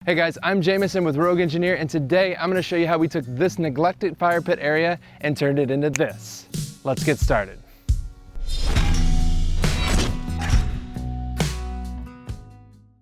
Hey guys, I'm Jameson with Rogue Engineer, and today I'm going to show you how we took this neglected fire pit area and turned it into this. Let's get started.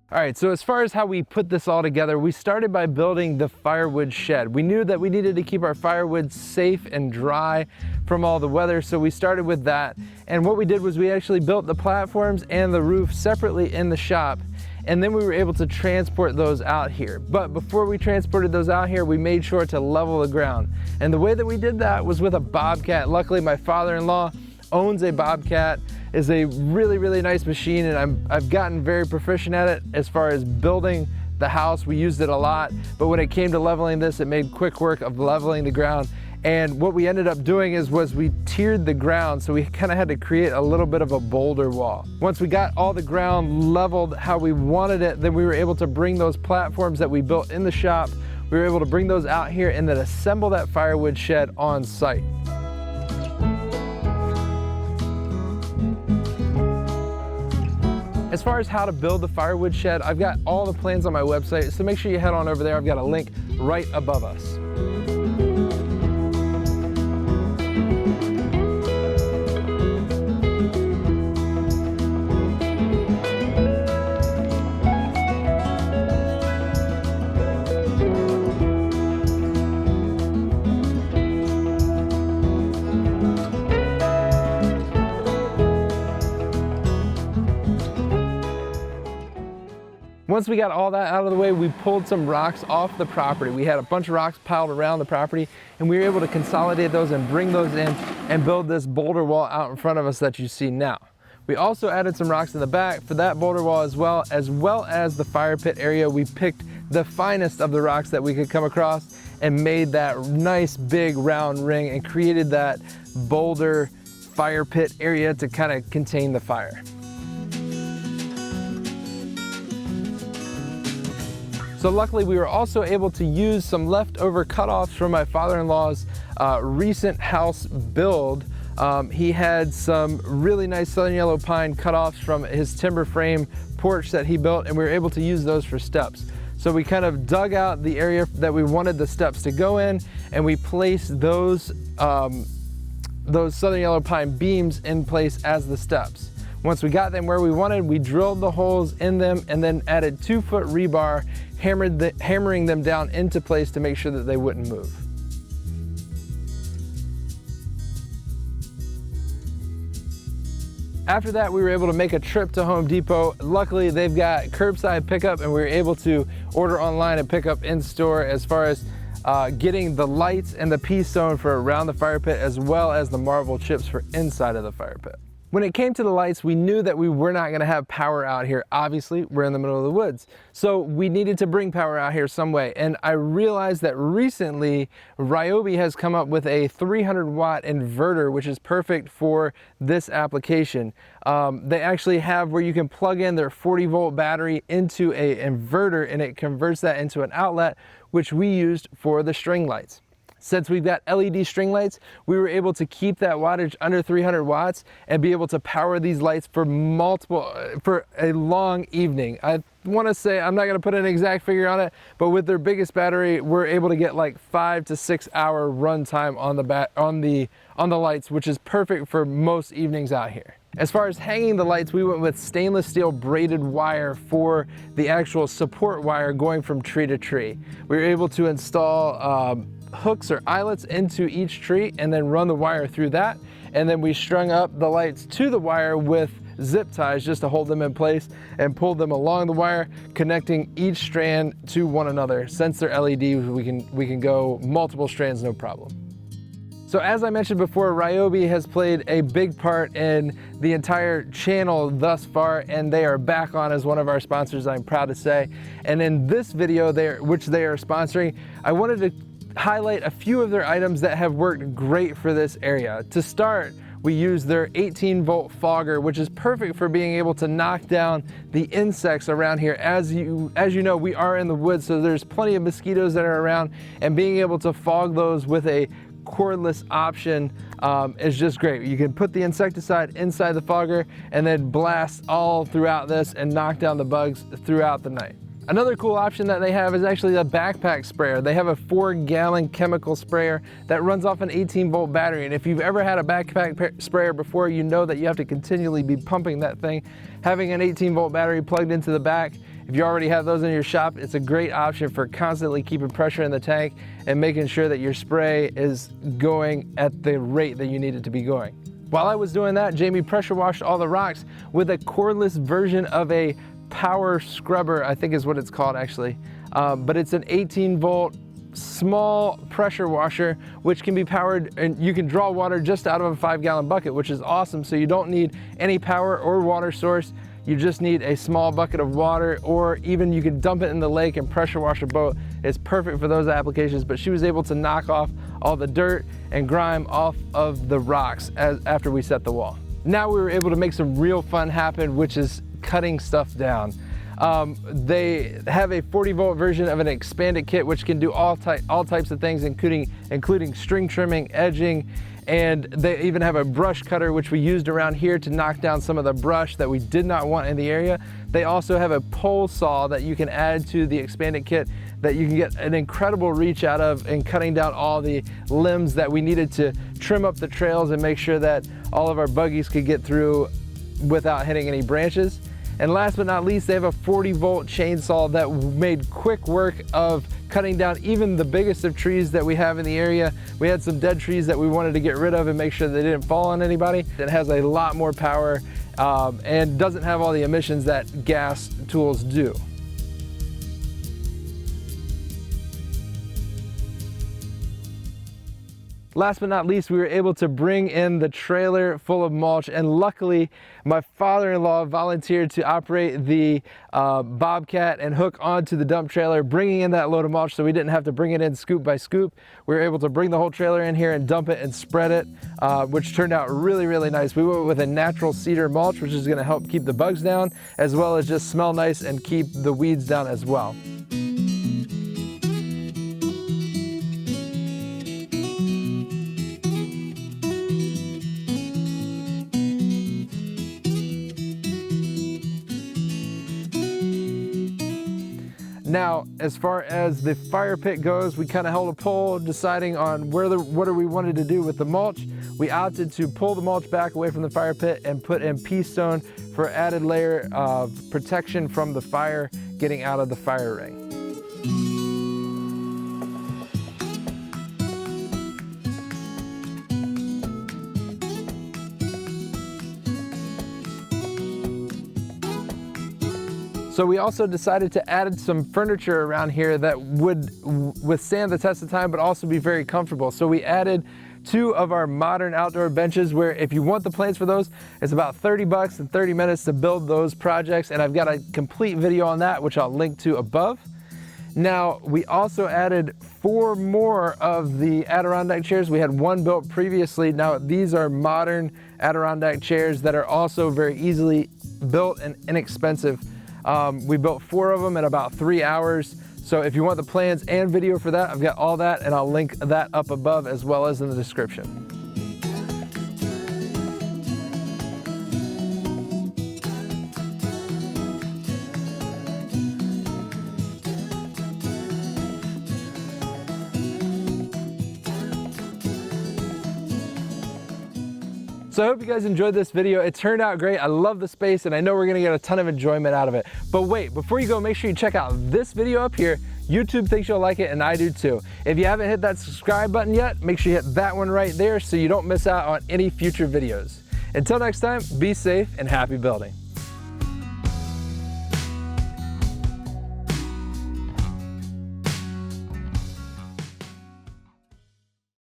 All right, so as far as how we put this all together, we started by building the firewood shed. We knew that we needed to keep our firewood safe and dry from all the weather, so we started with that. And what we did was we actually built the platforms and the roof separately in the shop, and then we were able to transport those out here. But before we transported those out here, we made sure to level the ground. And the way that we did that was with a Bobcat. Luckily, my father-in-law owns a Bobcat. It's a really nice machine, and I've gotten very proficient at it as far as building the house. We used it a lot, but when it came to leveling this, it made quick work of leveling the ground. And what we ended up doing was we tiered the ground, so we kind of had to create a little bit of a boulder wall. Once we got all the ground leveled how we wanted it, then we were able to bring those platforms that we built in the shop, we were able to bring those out here and then assemble that firewood shed on site. As far as how to build the firewood shed, I've got all the plans on my website, so make sure you head on over there. I've got a link right above us. Once we got all that out of the way, we pulled some rocks off the property. We had a bunch of rocks piled around the property, and we were able to consolidate those and bring those in and build this boulder wall out in front of us that you see now. We also added some rocks in the back for that boulder wall as well as the fire pit area. We picked the finest of the rocks that we could come across and made that nice big round ring and created that boulder fire pit area to kind of contain the fire. So luckily we were also able to use some leftover cutoffs from my father-in-law's recent house build. He had some really nice southern yellow pine cutoffs from his timber frame porch that he built, and we were able to use those for steps. So we kind of dug out the area that we wanted the steps to go in, and we placed those southern yellow pine beams in place as the steps. Once we got them where we wanted, we drilled the holes in them and then added 2-foot rebar, hammering them down into place to make sure that they wouldn't move. After that, we were able to make a trip to Home Depot. Luckily, they've got curbside pickup, and we were able to order online and pick up in store as far as getting the lights and the P-stone for around the fire pit, as well as the marble chips for inside of the fire pit. When it came to the lights, we knew that we were not going to have power out here. Obviously, we're in the middle of the woods. So we needed to bring power out here some way. And I realized that recently, Ryobi has come up with a 300-watt inverter, which is perfect for this application. They actually have where you can plug in their 40-volt battery into an inverter, and it converts that into an outlet, which we used for the string lights. Since we've got LED string lights, we were able to keep that wattage under 300 watts and be able to power these lights for a long evening. I want to say, I'm not going to put an exact figure on it, but with their biggest battery, we're able to get like 5 to 6 hour run time on the lights, which is perfect for most evenings out here. As far as hanging the lights, we went with stainless steel braided wire for the actual support wire going from tree to tree. We were able to install hooks or eyelets into each tree and then run the wire through that, and then we strung up the lights to the wire with zip ties just to hold them in place and pull them along the wire, connecting each strand to one another. Since they're LED, we can go multiple strands no problem. So as I mentioned before, Ryobi has played a big part in the entire channel thus far, and they are back on as one of our sponsors, I'm proud to say. And in this video, which they are sponsoring, I wanted to highlight a few of their items that have worked great for this area. To start, we use their 18-volt fogger, which is perfect for being able to knock down the insects around here. As you know, we are in the woods, so there's plenty of mosquitoes that are around, and being able to fog those with a cordless option is just great. You can put the insecticide inside the fogger and then blast all throughout this and knock down the bugs throughout the night. Another cool option that they have is actually the backpack sprayer. They have a 4-gallon chemical sprayer that runs off an 18-volt battery. And if you've ever had a backpack sprayer before, you know that you have to continually be pumping that thing. Having an 18-volt battery plugged into the back, if you already have those in your shop, it's a great option for constantly keeping pressure in the tank and making sure that your spray is going at the rate that you need it to be going. While I was doing that, Jamie pressure washed all the rocks with a cordless version of a power scrubber, I think is what it's called actually. But it's an 18-volt small pressure washer, which can be powered, and you can draw water just out of a 5-gallon bucket, which is awesome. So you don't need any power or water source. You just need a small bucket of water, or even you can dump it in the lake and pressure wash a boat. It's perfect for those applications, but she was able to knock off all the dirt and grime off of the rocks after we set the wall. Now we were able to make some real fun happen, which is cutting stuff down. They have a 40-volt version of an expanded kit, which can do all types of things, including string trimming, edging, and they even have a brush cutter, which we used around here to knock down some of the brush that we did not want in the area. They also have a pole saw that you can add to the expanded kit that you can get an incredible reach out of in cutting down all the limbs that we needed to trim up the trails and make sure that all of our buggies could get through without hitting any branches. And last but not least, they have a 40-volt chainsaw that made quick work of cutting down even the biggest of trees that we have in the area. We had some dead trees that we wanted to get rid of and make sure they didn't fall on anybody. It has a lot more power and doesn't have all the emissions that gas tools do. Last but not least, we were able to bring in the trailer full of mulch, and luckily my father-in-law volunteered to operate the bobcat and hook onto the dump trailer, bringing in that load of mulch so we didn't have to bring it in scoop by scoop. We were able to bring the whole trailer in here and dump it and spread it, which turned out really, really nice. We went with a natural cedar mulch, which is going to help keep the bugs down, as well as just smell nice and keep the weeds down as well. Now, as far as the fire pit goes, we kind of held a poll deciding on what we wanted to do with the mulch. We opted to pull the mulch back away from the fire pit and put in pea stone for added layer of protection from the fire getting out of the fire ring. So we also decided to add some furniture around here that would withstand the test of time, but also be very comfortable. So we added 2 of our modern outdoor benches, where if you want the plans for those, it's about 30 bucks and 30 minutes to build those projects. And I've got a complete video on that, which I'll link to above. Now, we also added 4 more of the Adirondack chairs. We had 1 built previously. Now, these are modern Adirondack chairs that are also very easily built and inexpensive. We built 4 of them in about 3 hours. So if you want the plans and video for that, I've got all that, and I'll link that up above as well as in the description. So I hope you guys enjoyed this video. It turned out great. I love the space, and I know we're gonna get a ton of enjoyment out of it. But wait, before you go, make sure you check out this video up here. YouTube thinks you'll like it, and I do too. If you haven't hit that subscribe button yet, make sure you hit that one right there so you don't miss out on any future videos. Until next time, be safe and happy building.